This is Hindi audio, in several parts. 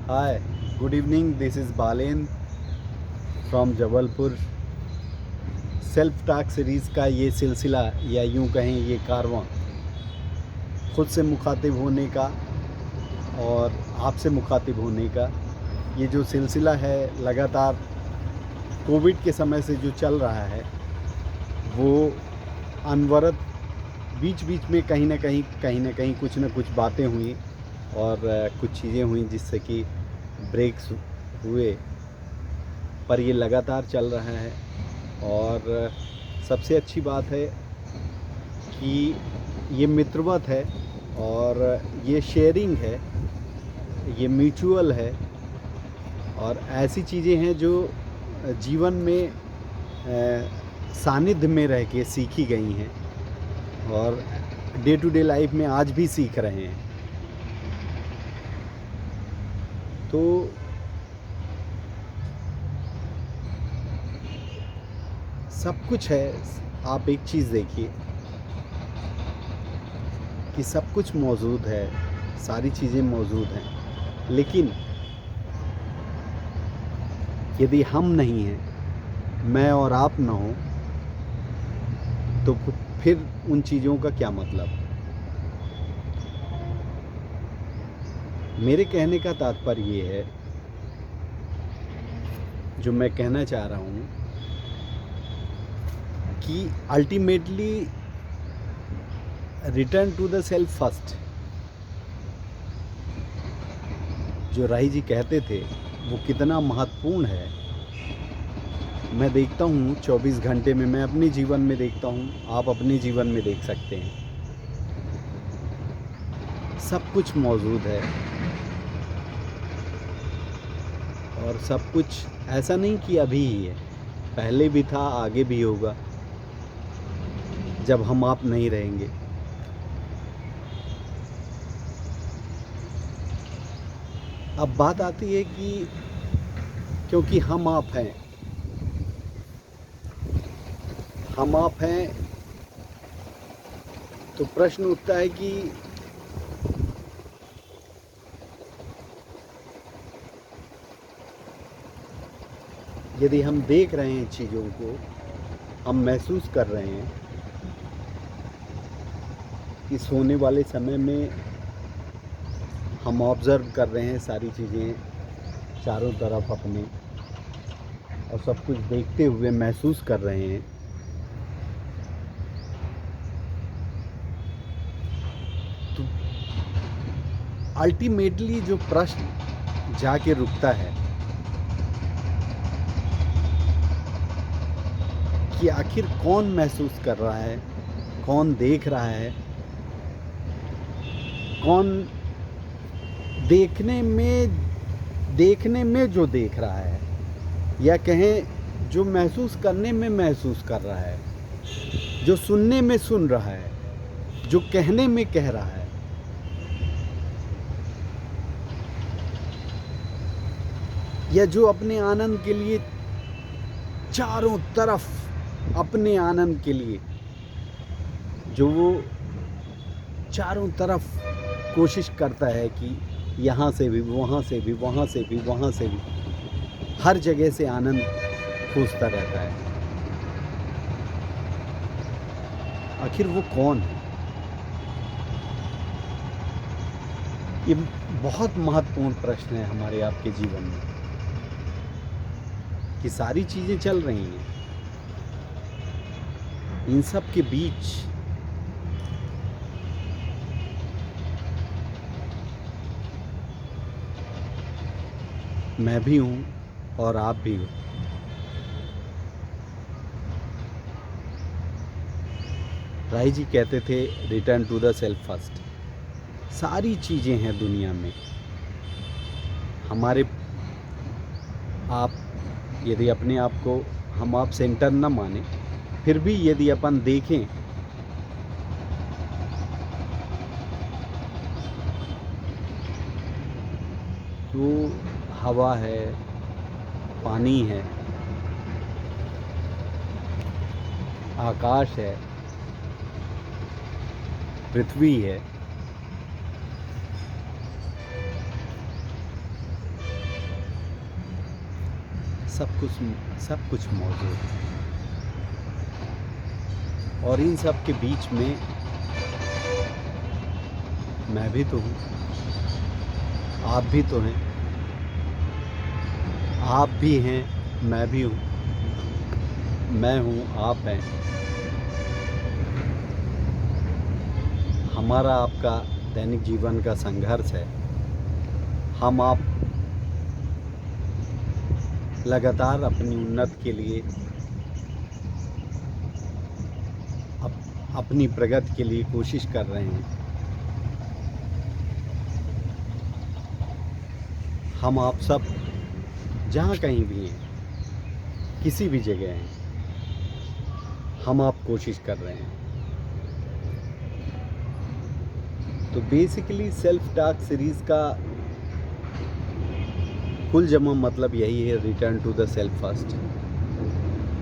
Hi, good evening. This is Balen from Jabalpur. Self talk series का ये सिलसिला या यूं कहें ये कारवां खुद से मुखातिब होने का और आपसे मुखातिब होने का ये जो सिलसिला है लगातार कोविड के समय से जो चल रहा है वो अनवरत बीच बीच में कहीं ना कहीं कुछ ना कुछ बातें हुई और कुछ चीज़ें हुई जिससे कि ब्रेक्स हुए, पर ये लगातार चल रहा है। और सबसे अच्छी बात है कि ये मित्रवत है और ये शेयरिंग है, ये म्यूचुअल है और ऐसी चीज़ें हैं जो जीवन में सानिध्य में रह के सीखी गई हैं और डे टू डे लाइफ में आज भी सीख रहे हैं। तो सब कुछ है। आप एक चीज़ देखिए कि सब कुछ मौजूद है, सारी चीज़ें मौजूद हैं, लेकिन यदि हम नहीं हैं, मैं और आप ना हो, तो फिर उन चीज़ों का क्या मतलब। मेरे कहने का तात्पर्य ये है, जो मैं कहना चाह रहा हूँ कि ultimately return to the self first. जो राही जी कहते थे वो कितना महत्वपूर्ण है। मैं देखता हूँ 24 घंटे में, मैं अपने जीवन में देखता हूँ, आप अपने जीवन में देख सकते हैं, सब कुछ मौजूद है और सब कुछ ऐसा नहीं कि अभी ही है, पहले भी था, आगे भी होगा जब हम आप नहीं रहेंगे। अब बात आती है कि क्योंकि हम आप हैं, हम आप हैं, तो प्रश्न उठता है कि यदि हम देख रहे हैं चीज़ों को, हम महसूस कर रहे हैं कि सोने वाले समय में हम ऑब्ज़र्व कर रहे हैं सारी चीज़ें चारों तरफ अपने, और सब कुछ देखते हुए महसूस कर रहे हैं, तो अल्टीमेटली जो प्रश्न जाके रुकता है कि आखिर कौन महसूस कर रहा है, कौन देख रहा है, कौन देखने में जो देख रहा है, या कहें जो महसूस करने में महसूस कर रहा है, जो सुनने में सुन रहा है, जो कहने में कह रहा है, या जो अपने आनंद के लिए चारों तरफ अपने आनंद के लिए जो वो चारों तरफ कोशिश करता है कि यहाँ से भी, वहाँ से भी, वहाँ से भी, वहाँ से भी, हर जगह से आनंद खोजता रहता है। आखिर वो कौन है? ये बहुत महत्वपूर्ण प्रश्न है हमारे आपके जीवन में कि सारी चीज़ें चल रही हैं, इन सब के बीच मैं भी हूँ और आप भी हो। राय जी कहते थे return to the self first. सारी चीज़ें हैं दुनिया में, हमारे आप यदि अपने आप को हम आप सेंटर न माने, फिर भी यदि अपन देखें तो हवा है, पानी है, आकाश है, पृथ्वी है, सब कुछ मौजूद है। और इन सब के बीच में मैं भी तो हूँ, आप भी तो हैं, आप भी हैं, मैं भी हूँ, मैं हूँ, आप हैं। हमारा आपका दैनिक जीवन का संघर्ष है। हम आप लगातार अपनी उन्नति के लिए, अपनी प्रगति के लिए कोशिश कर रहे हैं। हम आप सब जहाँ कहीं भी हैं, किसी भी जगह हैं, हम आप कोशिश कर रहे हैं। तो बेसिकली सेल्फ टॉक सीरीज़ का कुल जमा मतलब यही है, return to the self first.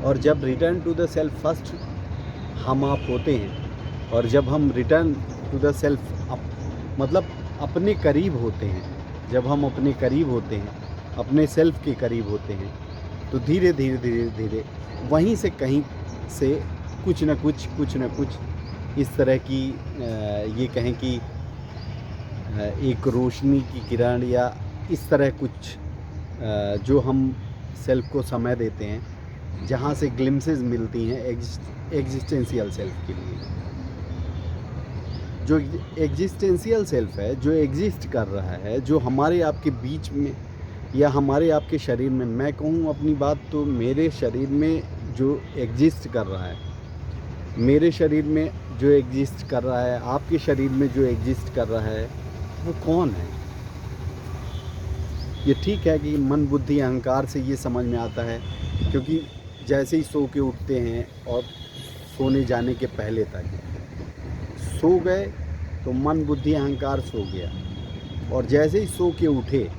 और जब return to the self first हम आप होते हैं, और जब हम रिटर्न टू द सेल्फ मतलब अपने करीब होते हैं, जब हम अपने करीब होते हैं, अपने सेल्फ के करीब होते हैं, तो धीरे धीरे वहीं से कहीं से कुछ न कुछ इस तरह की ये कहें कि एक रोशनी की किरण या इस तरह कुछ जो हम सेल्फ को समय देते हैं, जहाँ से ग्लिम्सेस मिलती हैं एग्जिस्टेंशियल सेल्फ के लिए। जो एग्जिस्टेंशियल सेल्फ है, जो एग्जिस्ट कर रहा है, जो हमारे आपके बीच में या हमारे आपके शरीर में, मैं कहूँ अपनी बात तो मेरे शरीर में जो एग्जिस्ट कर रहा है, मेरे शरीर में जो एग्जिस्ट कर रहा है, आपके शरीर में जो एग्जिस्ट कर रहा है, वो कौन है? ये ठीक है कि मन बुद्धि अहंकार से ये समझ में आता है, क्योंकि जैसे ही सो के उठते हैं और सोने जाने के पहले तक सो गए तो मन बुद्धि अहंकार सो गया, और जैसे ही सो के उठे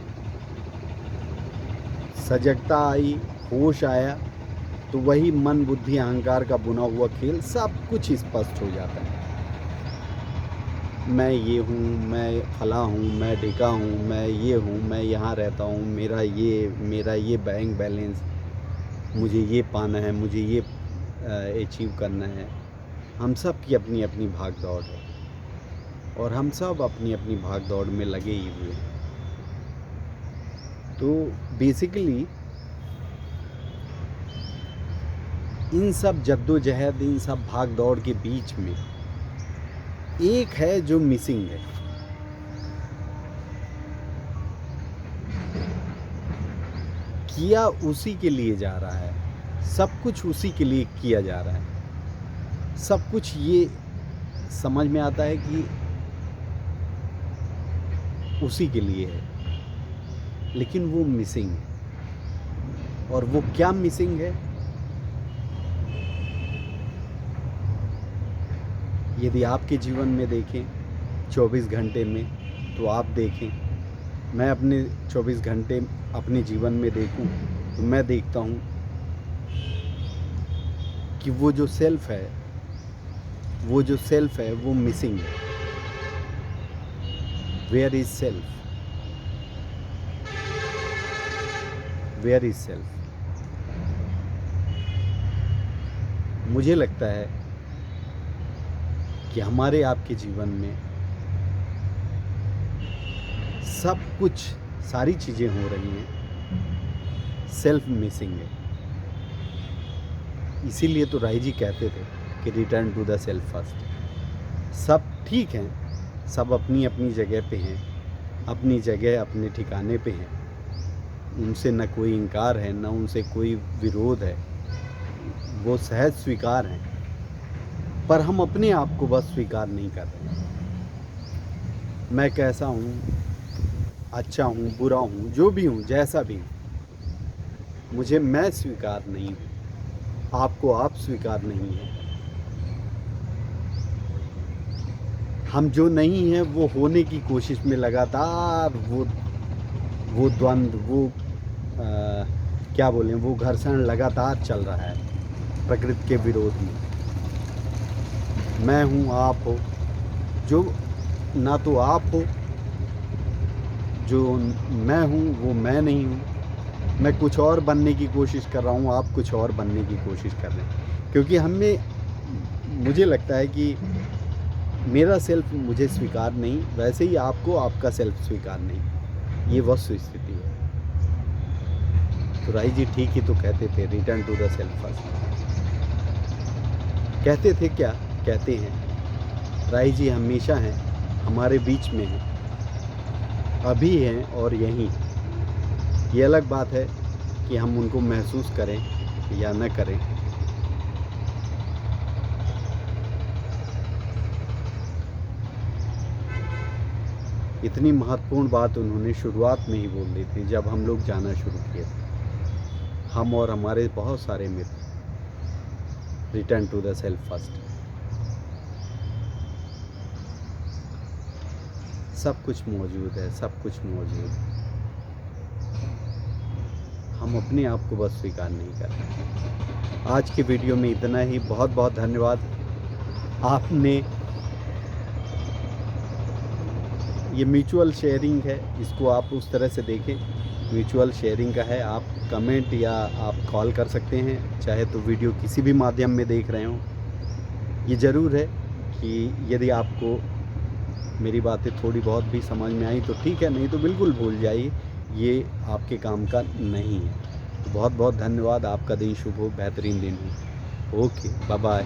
सजगता आई, होश आया, तो वही मन बुद्धि अहंकार का बुना हुआ खेल सब कुछ स्पष्ट हो जाता है। मैं ये हूँ, मैं फला हूँ, मैं ढिका हूँ, मैं ये हूँ, मैं यहाँ रहता हूँ, मेरा ये बैंक बैलेंस, मुझे ये पाना है, मुझे ये अचीव करना है। हम सब की अपनी अपनी भाग दौड़ है, और हम सब अपनी अपनी भाग दौड़ में लगे ही हुए हैं। तो बेसिकली इन सब जद्दोजहद, इन सब भाग दौड़ के बीच में एक है जो मिसिंग है। किया उसी के लिए जा रहा है, सब कुछ उसी के लिए किया जा रहा है, सब कुछ ये समझ में आता है कि उसी के लिए है, लेकिन वो मिसिंग है। और वो क्या मिसिंग है? यदि आपके जीवन में देखें 24 घंटे में, तो आप देखें, मैं अपने 24 घंटे अपने जीवन में देखूं तो मैं देखता हूं कि वो जो सेल्फ है, वो मिसिंग है। Where is self? Where is self? मुझे लगता है कि हमारे आपके जीवन में सब कुछ, सारी चीज़ें हो रही हैं, सेल्फ मिसिंग है। इसीलिए तो राय जी कहते थे कि return to the self first. सब ठीक हैं, सब अपनी अपनी जगह पे हैं, अपनी जगह अपने ठिकाने पे हैं, उनसे न कोई इनकार है, न उनसे कोई विरोध है, वो सहज स्वीकार हैं। पर हम अपने आप को बस स्वीकार नहीं कर रहे हैं। मैं कैसा हूँ, अच्छा हूँ, बुरा हूँ, जो भी हूँ, जैसा भी हूँ, मुझे मैं स्वीकार नहीं हूँ, आपको आप स्वीकार नहीं है। हम जो नहीं हैं वो होने की कोशिश में लगातार वो द्वंद्व, क्या बोलें, वो घर्षण लगातार चल रहा है प्रकृति के विरोध में। मैं हूँ, आप हो, जो ना तो आप हो, जो मैं हूँ वो मैं नहीं हूँ, मैं कुछ और बनने की कोशिश कर रहा हूँ, आप कुछ और बनने की कोशिश कर रहे हैं, क्योंकि मुझे लगता है कि मेरा सेल्फ मुझे स्वीकार नहीं, वैसे ही आपको आपका सेल्फ स्वीकार नहीं। ये वस्तु स्थिति है। तो राही जी ठीक ही तो कहते थे, return to the self first. कहते थे क्या, कहते हैं। राही जी हमेशा हैं, हमारे बीच में हैं, अभी हैं और यहीं। ये अलग बात है कि हम उनको महसूस करें या न करें। इतनी महत्वपूर्ण बात उन्होंने शुरुआत में ही बोल दी थी, जब हम लोग जाना शुरू किए थे, हम और हमारे बहुत सारे मित्र। Return to the self first. सब कुछ मौजूद है, सब कुछ मौजूद है, हम अपने आप को बस स्वीकार नहीं कर रहे। आज के वीडियो में इतना ही। बहुत बहुत धन्यवाद। आपने ये म्यूचुअल शेयरिंग है, इसको आप उस तरह से देखें, म्यूचुअल शेयरिंग का है। आप कमेंट या आप कॉल कर सकते हैं, चाहे तो वीडियो किसी भी माध्यम में देख रहे हों। ये ज़रूर है कि यदि आपको मेरी बातें थोड़ी बहुत भी समझ में आई तो ठीक है, नहीं तो बिल्कुल भूल जाइए, ये आपके काम का नहीं है। तो बहुत बहुत धन्यवाद। आपका दिन शुभ हो, बेहतरीन दिन हो। Okay, bye bye.